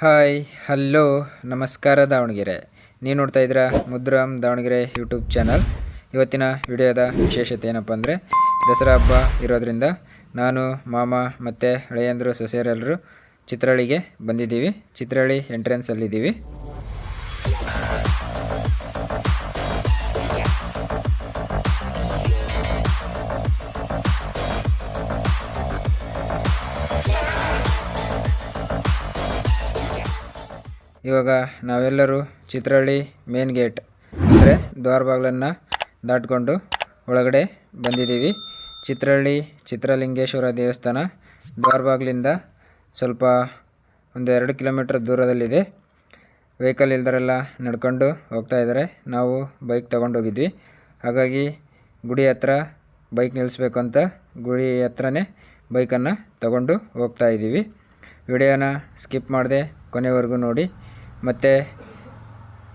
Hi hello ನಮಸ್ಕಾರ ದಾವಣಗೆರೆ. ನೀವು ನೋಡ್ತಾ ಇದ್ದೀರಾ ಮುದ್ರಾಮ್ ದಾವಣಗೆರೆ ಯೂಟ್ಯೂಬ್ ಚಾನಲ್. ಇವತ್ತಿನ ವಿಡಿಯೋದ ವಿಶೇಷತೆ ಏನಪ್ಪ ಅಂದರೆ, ದಸರಾ ಹಬ್ಬ ಇರೋದ್ರಿಂದ ನಾನು ಮಾಮ ಮತ್ತು ಹಳೆಯಂದರು ಸೊಸೆಯರೆಲ್ಲರೂ ಚಿತ್ರಹಳ್ಳಿಗೆ ಬಂದಿದ್ದೀವಿ. ಚಿತ್ರಹಳ್ಳಿ ಎಂಟ್ರೆನ್ಸಲ್ಲಿದ್ದೀವಿ. ಇವಾಗ ನಾವೆಲ್ಲರೂ ಚಿತ್ರಹಳ್ಳಿ ಮೇನ್ ಗೇಟ್ ಅಂದರೆ ದ್ವಾರ ಬಾಗಿಲನ್ನು ದಾಟ್ಕೊಂಡು ಒಳಗಡೆ ಬಂದಿದ್ದೀವಿ. ಚಿತ್ರಹಳ್ಳಿ ಚಿತ್ರಲಿಂಗೇಶ್ವರ ದೇವಸ್ಥಾನ ದ್ವಾರ ಬಾಗಿಲಿಂದ ಸ್ವಲ್ಪ ಒಂದು 2 ಕಿಲೋಮೀಟ್ರ್ ದೂರದಲ್ಲಿದೆ. ವೆಹಿಕಲ್ ಇಲ್ದರೆಲ್ಲ ನಡ್ಕೊಂಡು ಹೋಗ್ತಾ ಇದ್ದಾರೆ. ನಾವು ಬೈಕ್ ತೊಗೊಂಡೋಗಿದ್ವಿ, ಹಾಗಾಗಿ ಗುಡಿ ಹತ್ರ ಬೈಕ್ ನಿಲ್ಲಿಸ್ಬೇಕು ಅಂತ ಗುಡಿ ಹತ್ರನೇ ಬೈಕನ್ನು ತಗೊಂಡು ಹೋಗ್ತಾ ಇದ್ದೀವಿ. ವಿಡಿಯೋನ ಸ್ಕಿಪ್ ಮಾಡದೆ ಕೊನೆವರೆಗೂ ನೋಡಿ. ಮತ್ತು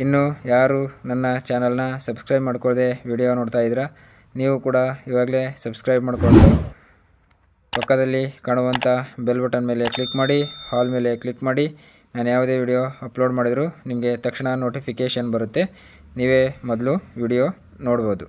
ಇನ್ನೂ ಯಾರು ನನ್ನ ಚಾನಲ್ನ ಸಬ್ಸ್ಕ್ರೈಬ್ ಮಾಡ್ಕೊಳ್ಳದೆ ವಿಡಿಯೋ ನೋಡ್ತಾ ಇದ್ದೀರಾ, ನೀವು ಕೂಡ ಇವಾಗಲೇ ಸಬ್ಸ್ಕ್ರೈಬ್ ಮಾಡಿಕೊಂಡು ಪಕ್ಕದಲ್ಲಿ ಕಾಣುವಂಥ ಬೆಲ್ ಬಟನ್ ಮೇಲೆ ಕ್ಲಿಕ್ ಮಾಡಿ, ಹಾಲ್ ಮೇಲೆ ಕ್ಲಿಕ್ ಮಾಡಿ. ನಾನು ಯಾವುದೇ ವಿಡಿಯೋ ಅಪ್ಲೋಡ್ ಮಾಡಿದರೂ ನಿಮಗೆ ತಕ್ಷಣ ನೋಟಿಫಿಕೇಷನ್ ಬರುತ್ತೆ, ನೀವೇ ಮೊದಲು ವಿಡಿಯೋ ನೋಡ್ಬೋದು.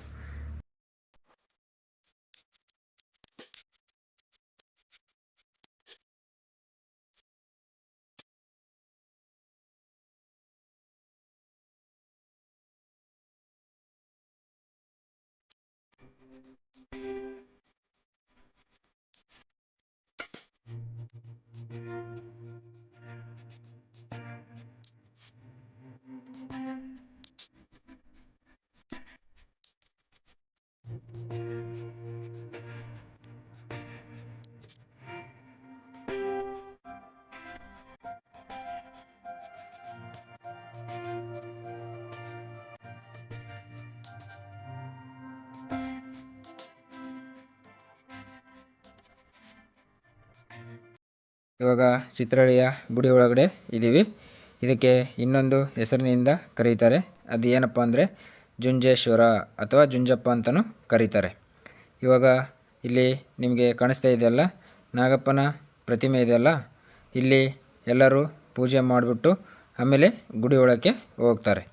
ಇವಾಗ ಚಿತ್ರಹಳ್ಳಿಯ ಗುಡಿ ಒಳಗಡೆ ಇದ್ದೀವಿ. ಇದಕ್ಕೆ ಇನ್ನೊಂದು ಹೆಸರಿನಿಂದ ಕರೀತಾರೆ. ಅದು ಏನಪ್ಪ ಅಂದರೆ ಜುಂಜೇಶ್ವರ ಅಥವಾ ಜುಂಜಪ್ಪ ಅಂತಲೂ ಕರೀತಾರೆ. ಇವಾಗ ಇಲ್ಲಿ ನಿಮಗೆ ಕಾಣಿಸ್ತಾ ಇದೆಯಲ್ಲ, ನಾಗಪ್ಪನ ಪ್ರತಿಮೆ ಇದೆಯಲ್ಲ, ಇಲ್ಲಿ ಎಲ್ಲರೂ ಪೂಜೆ ಮಾಡಿಬಿಟ್ಟು ಆಮೇಲೆ ಗುಡಿ ಒಳಕ್ಕೆ ಹೋಗ್ತಾರೆ.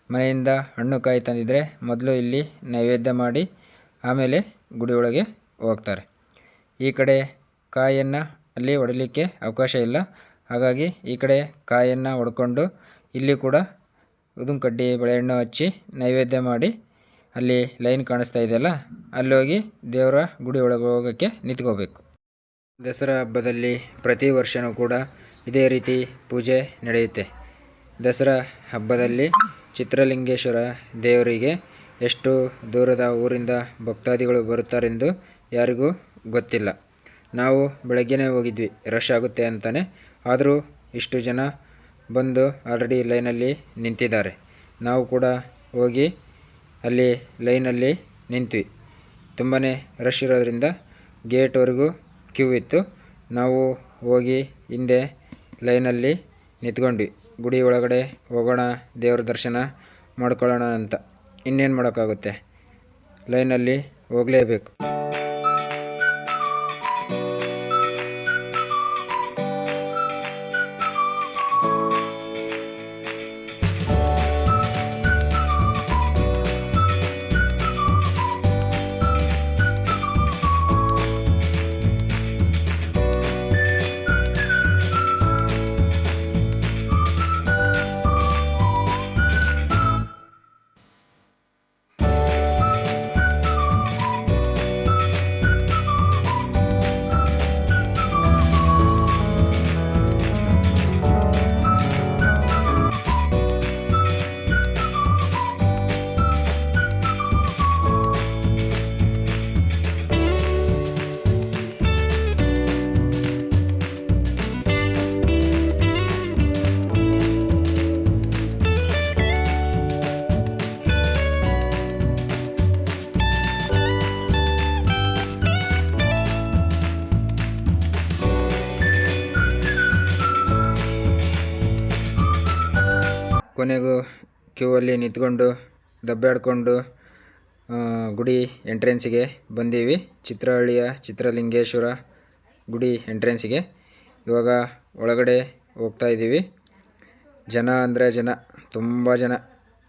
ಮನೆಯಿಂದ ಹಣ್ಣು ಕಾಯಿ ತಂದಿದ್ದರೆ ಮೊದಲು ಇಲ್ಲಿ ನೈವೇದ್ಯ ಮಾಡಿ ಆಮೇಲೆ ಗುಡಿ ಒಳಗೆ ಹೋಗ್ತಾರೆ. ಈ ಕಡೆ ಕಾಯನ್ನು ಅಲ್ಲಿ ಹೊಡಿಲಿಕ್ಕೆ ಅವಕಾಶ ಇಲ್ಲ, ಹಾಗಾಗಿ ಈ ಕಡೆ ಕಾಯನ್ನು ಹೊಡ್ಕೊಂಡು ಇಲ್ಲಿ ಕೂಡ ಉದಿನ ಕಡ್ಡಿ ಬೆಳೆಹಣ್ಣು ಹಚ್ಚಿ ನೈವೇದ್ಯ ಮಾಡಿ ಅಲ್ಲಿ ಲೈನ್ ಕಾಣಿಸ್ತಾ ಇದೆಯಲ್ಲ, ಅಲ್ಲಿ ಹೋಗಿ ದೇವರ ಗುಡಿ ಒಳಗೆ ಹೋಗೋಕ್ಕೆ ನಿಂತ್ಕೋಬೇಕು. ದಸರಾ ಹಬ್ಬದಲ್ಲಿ ಪ್ರತಿ ವರ್ಷವೂ ಕೂಡ ಇದೇ ರೀತಿ ಪೂಜೆ ನಡೆಯುತ್ತೆ. ದಸರಾ ಹಬ್ಬದಲ್ಲಿ ಚಿತ್ರಲಿಂಗೇಶ್ವರ ದೇವರಿಗೆ ಎಷ್ಟು ದೂರದ ಊರಿಂದ ಭಕ್ತಾದಿಗಳು ಬರುತ್ತಾರೆಂದು ಯಾರಿಗೂ ಗೊತ್ತಿಲ್ಲ. ನಾವು ಬೆಳಗ್ಗೆನೇ ಹೋಗಿದ್ವಿ, ರಶ್ ಆಗುತ್ತೆ ಅಂತಲೇ. ಆದರೂ ಇಷ್ಟು ಜನ ಬಂದು ಆಲ್ರೆಡಿ ಲೈನಲ್ಲಿ ನಿಂತಿದ್ದಾರೆ. ನಾವು ಕೂಡ ಹೋಗಿ ಅಲ್ಲಿ ಲೈನಲ್ಲಿ ನಿಂತ್ವಿ. ತುಂಬಾ ರಶ್ ಇರೋದ್ರಿಂದ ಗೇಟ್ವರೆಗೂ ಕ್ಯೂ ಇತ್ತು. ನಾವು ಹೋಗಿ ಹಿಂದೆ ಲೈನಲ್ಲಿ ನಿಂತ್ಕೊಂಡ್ವಿ. ಗುಡಿ ಒಳಗಡೆ ಹೋಗೋಣ, ದೇವ್ರ ದರ್ಶನ ಮಾಡ್ಕೊಳ್ಳೋಣ ಅಂತ. ಇನ್ನೇನು ಮಾಡೋಕ್ಕಾಗುತ್ತೆ, ಲೈನಲ್ಲಿ ಹೋಗಲೇಬೇಕು. ಕೊನೆಗೂ ಕ್ಯೂ ಅಲ್ಲಿ ನಿಂತ್ಕೊಂಡು ದಬ್ಬಾಡಿಕೊಂಡು ಗುಡಿ ಎಂಟ್ರೆನ್ಸಿಗೆ ಬಂದೀವಿ. ಚಿತ್ರಹಳ್ಳಿಯ ಚಿತ್ರಲಿಂಗೇಶ್ವರ ಗುಡಿ ಎಂಟ್ರೆನ್ಸಿಗೆ ಇವಾಗ ಒಳಗಡೆ ಹೋಗ್ತಾ ಇದ್ದೀವಿ. ಜನ ಅಂದರೆ ಜನ, ತುಂಬ ಜನ.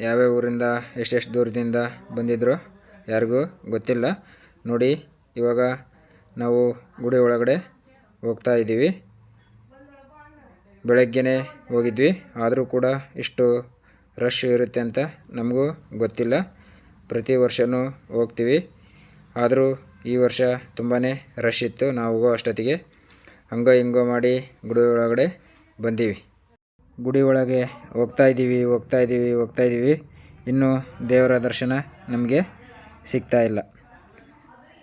ಯಾವ್ಯಾವ ಊರಿಂದ ಎಷ್ಟೆಷ್ಟು ದೂರದಿಂದ ಬಂದಿದ್ರು ಯಾರಿಗೂ ಗೊತ್ತಿಲ್ಲ. ನೋಡಿ, ಇವಾಗ ನಾವು ಗುಡಿ ಒಳಗಡೆ ಹೋಗ್ತಾ ಇದ್ದೀವಿ. ಬೆಳಗ್ಗೆನೇ ಹೋಗಿದ್ವಿ, ಆದರೂ ಕೂಡ ಇಷ್ಟು ರಶ್ ಇರುತ್ತೆ ಅಂತ ನಮಗೂ ಗೊತ್ತಿಲ್ಲ. ಪ್ರತಿ ವರ್ಷವೂ ಹೋಗ್ತೀವಿ, ಆದರೂ ಈ ವರ್ಷ ತುಂಬಾ ರಶ್ ಇತ್ತು. ನಾವು ಅಷ್ಟೊತ್ತಿಗೆ ಹಂಗೋ ಹಿಂಗೋ ಮಾಡಿ ಗುಡಿ ಒಳಗಡೆ ಬಂದೀವಿ. ಗುಡಿ ಒಳಗೆ ಹೋಗ್ತಾ ಇದ್ದೀವಿ. ಇನ್ನೂ ದೇವರ ದರ್ಶನ ನಮಗೆ ಸಿಗ್ತಾ ಇಲ್ಲ.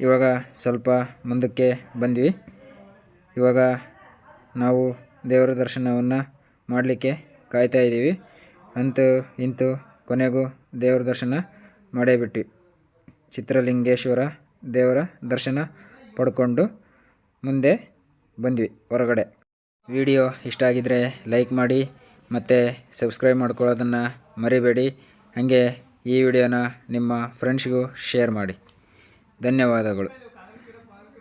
ಇವಾಗ ಸ್ವಲ್ಪ ಮುಂದಕ್ಕೆ ಬಂದ್ವಿ. ಇವಾಗ ನಾವು ದೇವರ ದರ್ಶನವನ್ನು ಮಾಡಲಿಕ್ಕೆ ಕಾಯ್ತಾ ಇದ್ದೀವಿ. ಅಂತೂ ಇಂತೂ ಕೊನೆಗೂ ದೇವರ ದರ್ಶನ ಮಾಡೇ ಬಿಟ್ವಿ. ಚಿತ್ರಲಿಂಗೇಶ್ವರ ದೇವರ ದರ್ಶನ ಪಡ್ಕೊಂಡು ಮುಂದೆ ಬಂದ್ವಿ ಹೊರಗಡೆ. ವಿಡಿಯೋ ಇಷ್ಟ ಆಗಿದ್ದರೆ ಲೈಕ್ ಮಾಡಿ ಮತ್ತು ಸಬ್ಸ್ಕ್ರೈಬ್ ಮಾಡ್ಕೊಳ್ಳೋದನ್ನು ಮರಿಬೇಡಿ. ಹಾಗೆ ಈ ವಿಡಿಯೋನ ನಿಮ್ಮ ಫ್ರೆಂಡ್ಸ್ಗೂ ಶೇರ್ ಮಾಡಿ. ಧನ್ಯವಾದಗಳು.